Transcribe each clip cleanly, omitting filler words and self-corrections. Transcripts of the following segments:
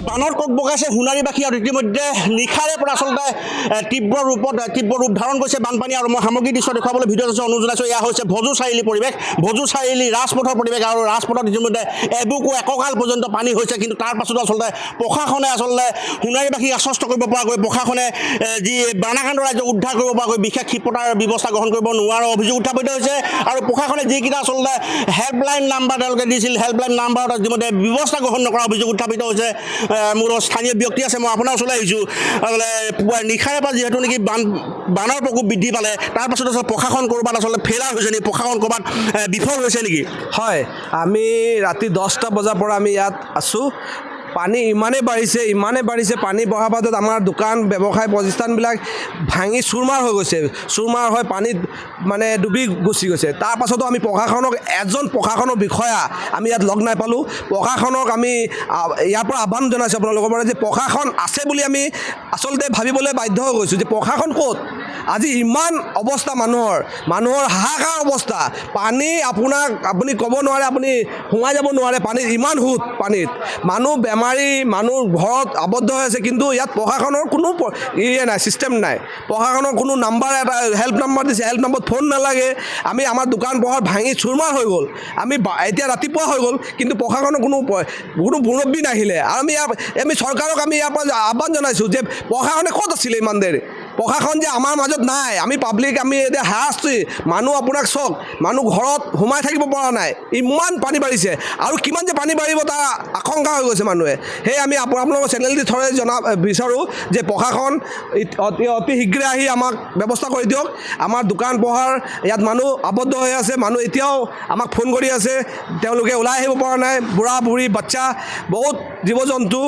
বানৰ কক বগাইছে সোণাৰীবাসী আৰু ইতিমধ্যে নিশাৰে পৰা আচলতে তীব্ৰ ৰূপ ধাৰণ কৰিছে বানপানী আৰু মই সামগ্ৰিক দৃশ্য দেখুৱাবলৈ ভিডিঅ' অনুৰোধ জনাইছোঁ। এয়া হৈছে ভজু চাৰিআলি পৰিৱেশ, ভজু চাৰিআলি ৰাজপথৰ পৰিৱেশ আৰু ৰাজপথত ইতিমধ্যে এবুকু এককাল পৰ্যন্ত পানী হৈছে, কিন্তু তাৰ পাছতো আচলতে প্ৰশাসনে সোণাৰীবাসীক আশ্বস্ত কৰিব পৰাকৈ প্ৰশাসনে যি বানাকান্ত ৰাজ্যক উদ্ধাৰ কৰিব পৰাকৈ বিশেষ ক্ষিপ্ৰতাৰ ব্যৱস্থা গ্ৰহণ কৰিব নোৱাৰাৰ অভিযোগ উত্থাপিত হৈছে। আৰু প্ৰশাসনে যিকেইটা আচলতে হেল্পলাইন নাম্বাৰ তেওঁলোকে দিছিল, হেল্পলাইন নাম্বাৰত ইতিমধ্যে ব্যৱস্থা গ্ৰহণ নকৰাৰ অভিযোগ উত্থাপিত হৈছে। মোৰ স্থানীয় ব্যক্তি আছে, মই আপোনাৰ ওচৰলৈ আহিছোঁ। নিশাৰে পৰা যিহেতু নেকি বানৰ প্ৰকোপ বৃদ্ধি পালে, তাৰ পাছত আচলতে প্ৰশাসন ক'ৰবাত আচলতে ফেইলাৰ হৈছে নেকি, প্ৰশাসন ক'ৰবাত বিফল হৈছে নেকি? হয়, আমি ৰাতি 10টা বজাৰ পৰা আমি ইয়াত আছোঁ। পানী ইমানেই বাঢ়িছে, পানী বঢ়াৰ পাছত আমাৰ দোকান ব্যৱসায় প্ৰতিষ্ঠানবিলাক ভাঙি চুৰমাৰ হৈ গৈছে, চুৰমাৰ হৈ পানীত মানে ডুবি গুচি গৈছে। তাৰ পাছতো আমি এজন প্ৰশাসনৰ বিষয়া আমি ইয়াত লগ নাই পালোঁ। প্ৰশাসনক আমি ইয়াৰ পৰা আহ্বান জনাইছোঁ আপোনালোকৰ পৰা যে প্ৰশাসন আছে বুলি আমি আচলতে ভাবিবলৈ বাধ্য হৈ গৈছোঁ যে প্ৰশাসন ক'ত। আজি ইমান অৱস্থা মানুহৰ হাহাকাৰ অৱস্থা, পানী আপুনি ক'ব নোৱাৰে, আপুনি সোমাই যাব নোৱাৰে, পানীত ইমান সোঁত, পানীত মানুহ বেমাৰী, মানুহ ঘৰত আবদ্ধ হৈ আছে, কিন্তু ইয়াত প্ৰশাসনৰ কোনো নাই, ছিষ্টেম নাই। প্ৰশাসনৰ কোনো নাম্বাৰ এটা হেল্প নাম্বাৰ দিছে, হেল্প নাম্বাৰত ফোন নালাগে। আমাৰ দোকান পোহাৰ ভাঙি চুৰমাৰ হৈ গ'ল, এতিয়া ৰাতিপুৱা হৈ গ'ল, কিন্তু প্ৰশাসনৰ কোনো মুৰব্বী নাহিলে। আৰু আমি চৰকাৰক আমি ইয়াৰ পৰা আহ্বান জনাইছোঁ যে প্ৰশাসনে ক'ত আছিলে ইমান দেৰি। প্ৰশাসন যে আমাৰ মাজত নাই, আমি পাব্লিক আমি এতিয়া হাৰাশাস্তি, মানুহ আপোনাক চাওক, মানুহ ঘৰত সোমাই থাকিব পৰা নাই, ইমান পানী বাঢ়িছে আৰু কিমান যে পানী বাঢ়িব তাৰ আশংকা হৈ গৈছে মানুহে। সেয়ে আমি আপোনালোকৰ চেনেলটি থৰে বিচাৰোঁ যে প্ৰশাসন অতি শীঘ্ৰে আহি আমাক ব্যৱস্থা কৰি দিয়ক। আমাৰ দোকান পোহাৰ ইয়াত মানুহ আবদ্ধ হৈ আছে, মানুহ এতিয়াও আমাক ফোন কৰি আছে, তেওঁলোকে ওলাই আহিব পৰা নাই, বুঢ়া বুঢ়ী বাচ্চা বহুত জীৱ জন্তু,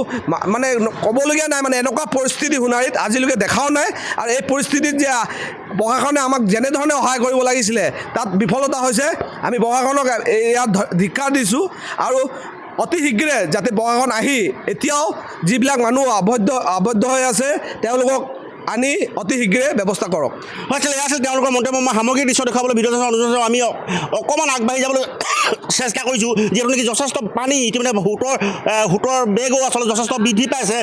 মানে ক'বলগীয়া নাই, মানে এনেকুৱা পৰিস্থিতি সোণাৰীত আজিলৈকে দেখাও নাই। আৰু এই পৰিস্থিতিত যে প্ৰশাসনে আমাক যেনেধৰণে সহায় কৰিব লাগিছিলে তাত বিফলতা হৈছে। আমি প্ৰশাসনক ইয়াত ধিক্কাৰ দিছোঁ আৰু অতি শীঘ্ৰে যাতে প্ৰশাসন আহি এতিয়াও যিবিলাক মানুহ আবদ্ধ হৈ আছে তেওঁলোকক আনি অতি শীঘ্ৰে ব্যৱস্থা কৰক। হয়, এয়া আছিল তেওঁলোকৰ মন্তব্য। মই সামগ্ৰিক দৃশ্য দেখুৱাবলৈ ভিডিঅ' অনুৰোধ আমি অকণমান আগবাঢ়ি যাবলৈ চেষ্টা কৰিছোঁ, যিহেতু নেকি যথেষ্ট পানী ইতিমধ্যে সোঁতৰ বেগো আচলতে যথেষ্ট বৃদ্ধি পাইছে।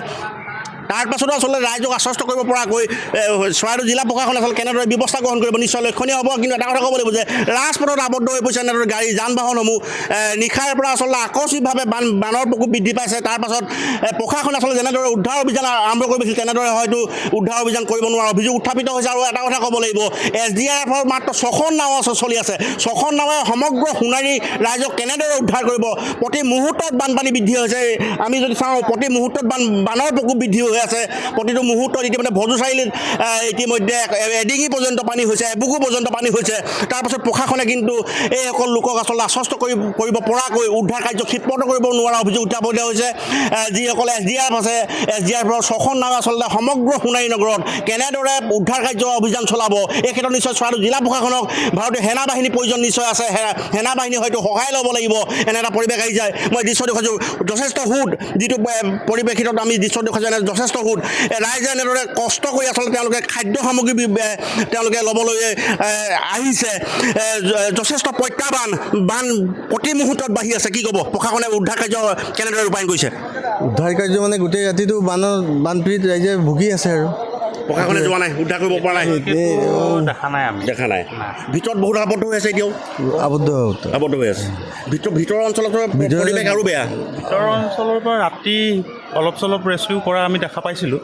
তাৰ পাছতো আচলতে ৰাইজক আশ্বস্ত কৰিব পৰাকৈ চৰাইদেউ জিলা প্ৰশাসনে আচলতে কেনেদৰে ব্যৱস্থা গ্ৰহণ কৰিব নিশ্চয় লক্ষণীয় হ'ব। কিন্তু এটা কথা ক'ব লাগিব যে ৰাজপথত আবদ্ধ হৈ পৰিছে এনেদৰে গাড়ী যান বাহনসমূহ। নিশাৰ পৰা আচলতে আকস্মিকভাৱে বানৰ প্ৰকোপ বৃদ্ধি পাইছে। তাৰ পাছত প্ৰশাসনে আচলতে যেনেদৰে উদ্ধাৰ অভিযান আৰম্ভ কৰিছিল তেনেদৰে হয়তো উদ্ধাৰ অভিযান কৰিব নোৱাৰা অভিযোগ উত্থাপিত হৈছে। আৰু এটা কথা ক'ব লাগিব, SDRFৰ মাত্ৰ 6খন নাও চলি আছে, 6খন নাৱে সমগ্ৰ সোণাৰী ৰাইজক কেনেদৰে উদ্ধাৰ কৰিব। প্ৰতি মুহূৰ্তত বানপানী বৃদ্ধি হৈছে। আমি যদি চাওঁ প্ৰতি মুহূৰ্তত বানৰ প্ৰকোপ বৃদ্ধি হৈ আছে। প্ৰতিটো মুহূৰ্তত ইতিমধ্যে ভজু চাৰিআলিত ইতিমধ্যে এডিঙি পৰ্যন্ত পানী হৈছে, এবুকু পৰ্যন্ত পানী হৈছে। তাৰপাছত প্ৰশাসনে কিন্তু এইসকল লোকক আচলতে আশ্বস্ত কৰিব পৰাকৈ উদ্ধাৰ কাৰ্য ক্ষিপ্ৰত কৰিব নোৱাৰা অভিযোগ উত্থাপিত হৈছে। যিসকলে SDRF আছে, SDRFৰ 6খন নাও আচলতে সমগ্ৰ সোণাৰী নগৰত কেনেদৰে উদ্ধাৰ কাৰ্য অভিযান চলাব, এই ক্ষেত্ৰত নিশ্চয় চৰাইদেউ জিলা প্ৰশাসনক ভাৰতীয় সেনা বাহিনীৰ প্ৰয়োজন নিশ্চয় আছে। সেনা বাহিনী হয়তো সহায় ল'ব লাগিব। এনে এটা পৰিৱেশ আহি যায়। মই দৃশ্য দেখুৱাইছোঁ যথেষ্ট সোঁত, যিটো পৰিৱেশিত আমি দৃশ্য দেখুৱাইছোঁ এনে যথেষ্ট সোঁত। ৰাইজে এনেদৰে কষ্ট কৰি আচলতে তেওঁলোকে খাদ্য সামগ্ৰী তেওঁলোকে ল'বলৈ আহিছে। যথেষ্ট প্ৰত্যাহ্বান, বান প্ৰতি মুহূৰ্তত বাঢ়ি আছে। কি ক'ব, প্ৰশাসনে উদ্ধাৰ কাৰ্য কেনেদৰে ৰূপায়ণ কৰিছে? উদ্ধাৰ কাৰ্য মানে গোটেই ৰাতিটো বানপীড়িত ৰাইজে ভুগি আছে আৰু প্ৰশাসনে যোৱা নাই, উদ্ধাৰ কৰিব পৰা নাই, দেখা নাই। ভিতৰত বহুত আবদ্ধ হৈ আছে, এতিয়াও আবদ্ধ হৈ আছে। ভিতৰৰ অঞ্চলত পৰিৱেশ আৰু বেয়া। ভিতৰৰ অঞ্চলৰ পৰা ৰাতি অলপ চলপ ৰেস্কিউ কৰা আমি দেখা পাইছিলোঁ,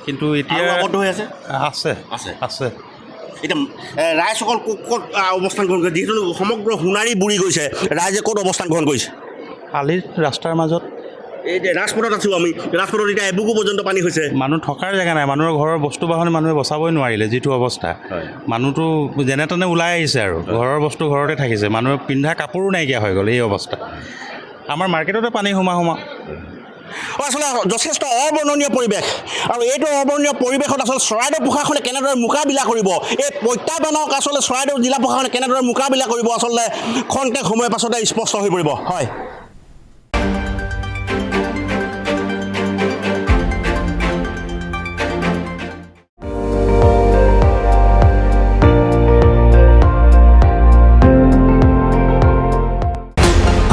কিন্তু এতিয়া আবদ্ধ হৈ আছে। এতিয়া ৰাইজসকল ক'ত অৱস্থান গ্ৰহণ কৰিছে? যিহেতু সমগ্ৰ সোণাৰী বুৰি গৈছে, ৰাইজে ক'ত অৱস্থান গ্ৰহণ কৰিছে? আলিৰ ৰাস্তাৰ মাজত। এই যে ৰাজপথত আছোঁ আমি, ৰাজপথত এতিয়া এবুকু পৰ্যন্ত পানী হৈছে। মানুহ থকাৰ জেগা নাই, মানুহৰ ঘৰৰ বস্তু বাহনি মানুহে বচাবই নোৱাৰিলে। যিটো অৱস্থা, মানুহটো যেনে তেনে ওলাই আহিছে আৰু ঘৰৰ বস্তু ঘৰতে থাকিছে। মানুহৰ পিন্ধা কাপোৰো নাইকিয়া হৈ গ'ল এই অৱস্থা। আমাৰ মাৰ্কেটতে পানী সোমা আচলতে যথেষ্ট অবৰ্ণনীয় পৰিৱেশ। আৰু এইটো অবৰ্ণনীয় পৰিৱেশত আচলতে চৰাইদেউ প্ৰশাসনে কেনেদৰে মোকাবিলা কৰিব, এই প্ৰত্যাহ্বানক আচলতে চৰাইদেউ জিলা প্ৰশাসনে কেনেদৰে মোকাবিলা কৰিব, আচলতে খন্তেক সময়ৰ পাছতে স্পষ্ট হৈ পৰিব। হয়,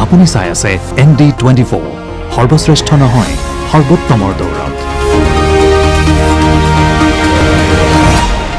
আপুনি চাই আছে ND24, সৰ্বশ্ৰেষ্ঠ নহয়, সৰ্বোত্তমৰ দৌৰত